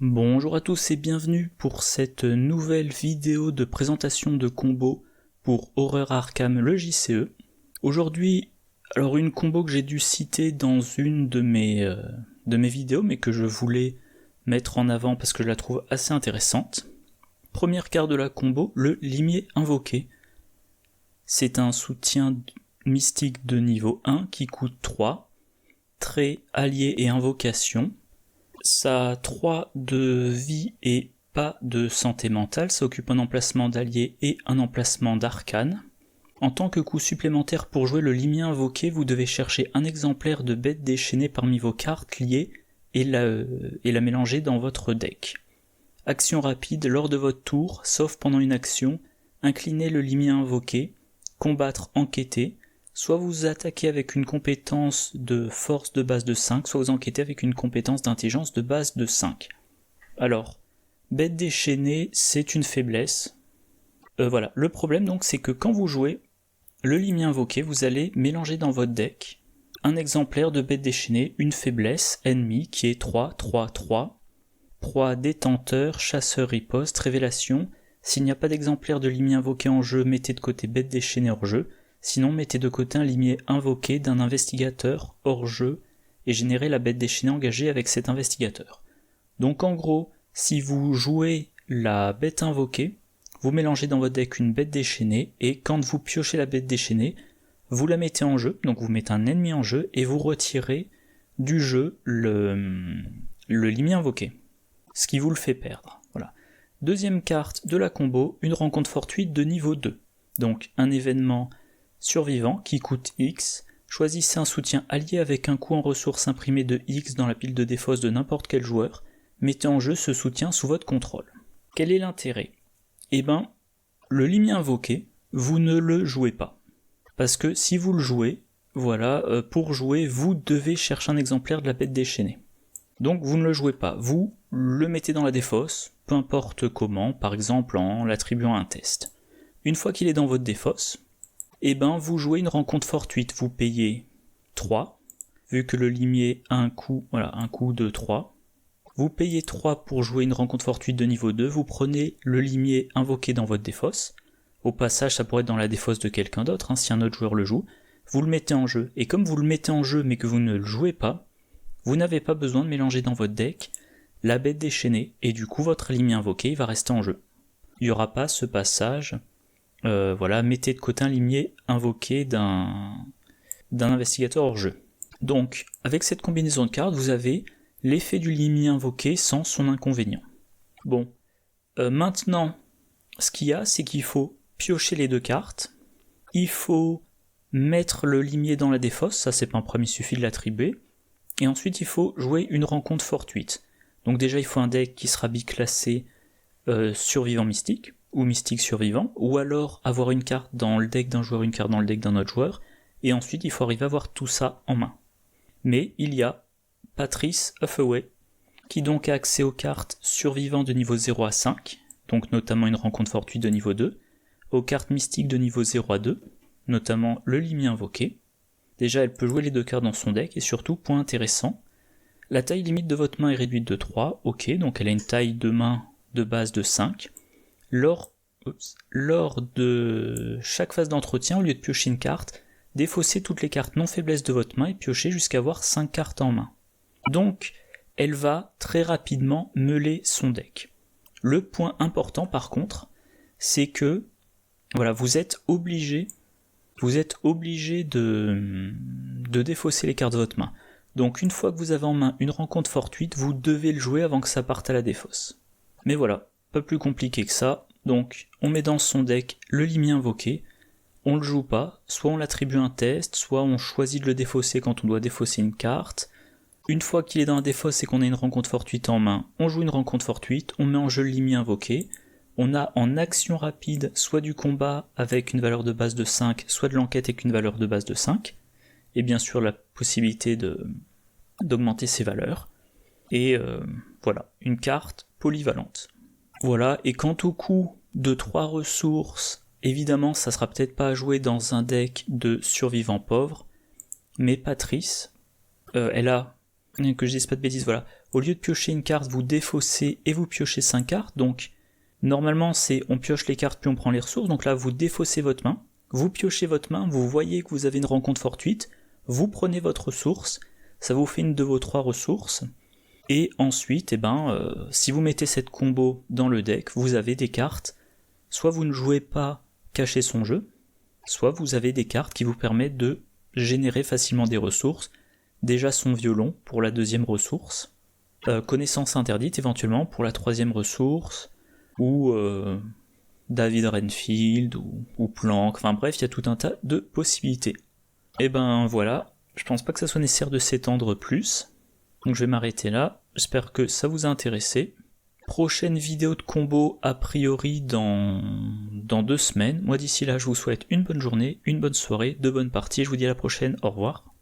Bonjour à tous et bienvenue pour cette nouvelle vidéo de présentation de combo pour Horror Arkham le JCE. Aujourd'hui, alors une combo que j'ai dû citer dans une de mes vidéos mais que je voulais mettre en avant parce que je la trouve assez intéressante. Première carte de la combo, le limier invoqué. C'est un soutien mystique de niveau 1 qui coûte 3, trait, allié et invocation. Ça a 3 de vie et pas de santé mentale, ça occupe un emplacement d'allié et un emplacement d'arcane. En tant que coût supplémentaire pour jouer le limier invoqué, vous devez chercher un exemplaire de bête déchaînée parmi vos cartes liées et la mélanger dans votre deck. Action rapide, lors de votre tour, sauf pendant une action, inclinez le limier invoqué, combattre, enquêter. Soit vous attaquez avec une compétence de force de base de 5, soit vous enquêtez avec une compétence d'intelligence de base de 5. Alors, bête déchaînée, c'est une faiblesse. Voilà, le problème donc c'est que quand vous jouez le limier invoqué, vous allez mélanger dans votre deck un exemplaire de bête déchaînée, une faiblesse ennemie qui est 3, 3, 3, proie détenteur, chasseur riposte, révélation. S'il n'y a pas d'exemplaire de limier invoqué en jeu, mettez de côté bête déchaînée hors jeu. Sinon, mettez de côté un limier invoqué d'un investigateur hors jeu et générez la bête déchaînée engagée avec cet investigateur. Donc en gros, si vous jouez la bête invoquée, vous mélangez dans votre deck une bête déchaînée et quand vous piochez la bête déchaînée, vous la mettez en jeu, donc vous mettez un ennemi en jeu et vous retirez du jeu le limier invoqué, ce qui vous le fait perdre. Voilà. Deuxième carte de la combo, une rencontre fortuite de niveau 2. Donc un événement survivant qui coûte X, choisissez un soutien allié avec un coût en ressources imprimé de X dans la pile de défausse de n'importe quel joueur, mettez en jeu ce soutien sous votre contrôle. Quel est l'intérêt ? Eh ben, le limier invoqué, vous ne le jouez pas. Parce que si vous le jouez, voilà, pour jouer, vous devez chercher un exemplaire de la bête déchaînée. Donc vous ne le jouez pas, vous le mettez dans la défausse, peu importe comment, par exemple en l'attribuant à un test. Une fois qu'il est dans votre défausse, eh ben vous jouez une rencontre fortuite, vous payez 3, vu que le limier a un coût de 3. Vous payez 3 pour jouer une rencontre fortuite de niveau 2, vous prenez le limier invoqué dans votre défausse. Au passage, ça pourrait être dans la défausse de quelqu'un d'autre, si un autre joueur le joue. Vous le mettez en jeu, et comme vous le mettez en jeu mais que vous ne le jouez pas, vous n'avez pas besoin de mélanger dans votre deck la bête déchaînée, et du coup votre limier invoqué va rester en jeu. Il n'y aura pas ce passage... mettez de côté un limier invoqué d'un investigateur hors jeu. Donc, avec cette combinaison de cartes, vous avez l'effet du limier invoqué sans son inconvénient. Bon, maintenant, ce qu'il y a, c'est qu'il faut piocher les deux cartes, il faut mettre le limier dans la défausse, ça c'est pas un problème, il suffit de l'attribuer, et ensuite il faut jouer une rencontre fortuite. Donc déjà il faut un deck qui sera biclassé survivant mystique, ou mystique survivant, ou alors avoir une carte dans le deck d'un joueur, une carte dans le deck d'un autre joueur, et ensuite il faut arriver à avoir tout ça en main. Mais il y a Patrice Huffaway, qui donc a accès aux cartes survivants de niveau 0 à 5, donc notamment une rencontre fortuite de niveau 2, aux cartes mystiques de niveau 0 à 2, notamment le limier invoqué. Déjà elle peut jouer les deux cartes dans son deck, et surtout, point intéressant, la taille limite de votre main est réduite de 3, ok, donc elle a une taille de main de base de 5, Lors de chaque phase d'entretien, au lieu de piocher une carte, défaussez toutes les cartes non faiblesses de votre main et piochez jusqu'à avoir 5 cartes en main. Donc, elle va très rapidement meuler son deck. Le point important par contre, c'est que voilà, vous êtes obligé de défausser les cartes de votre main. Donc une fois que vous avez en main une rencontre fortuite, vous devez le jouer avant que ça parte à la défausse. Mais voilà, pas plus compliqué que ça, donc on met dans son deck le limier invoqué, on le joue pas, soit on l'attribue un test, soit on choisit de le défausser quand on doit défausser une carte. Une fois qu'il est dans la défausse et qu'on a une rencontre fortuite en main, on joue une rencontre fortuite, on met en jeu le limier invoqué, on a en action rapide soit du combat avec une valeur de base de 5, soit de l'enquête avec une valeur de base de 5, et bien sûr la possibilité d'augmenter ses valeurs, et voilà, une carte polyvalente. Voilà, et quant au coût de 3 ressources, évidemment ça sera peut-être pas à jouer dans un deck de survivants pauvres, mais Patrice, elle a, que je dise pas de bêtises, voilà, au lieu de piocher une carte, vous défaussez et vous piochez 5 cartes. Donc normalement c'est on pioche les cartes puis on prend les ressources, donc là vous défaussez votre main, vous piochez votre main, vous voyez que vous avez une rencontre fortuite, vous prenez votre ressource, ça vous fait une de vos 3 ressources, et ensuite, si vous mettez cette combo dans le deck, vous avez des cartes, soit vous ne jouez pas cacher son jeu, soit vous avez des cartes qui vous permettent de générer facilement des ressources, déjà son violon pour la 2e ressource, connaissance interdite éventuellement pour la 3e ressource, ou David Renfield, ou Planck, enfin bref, il y a tout un tas de possibilités. Et ben voilà, je pense pas que ça soit nécessaire de s'étendre plus, donc je vais m'arrêter là, j'espère que ça vous a intéressé. Prochaine vidéo de combo a priori dans 2 semaines. Moi d'ici là je vous souhaite une bonne journée, une bonne soirée, de bonnes parties, je vous dis à la prochaine, au revoir.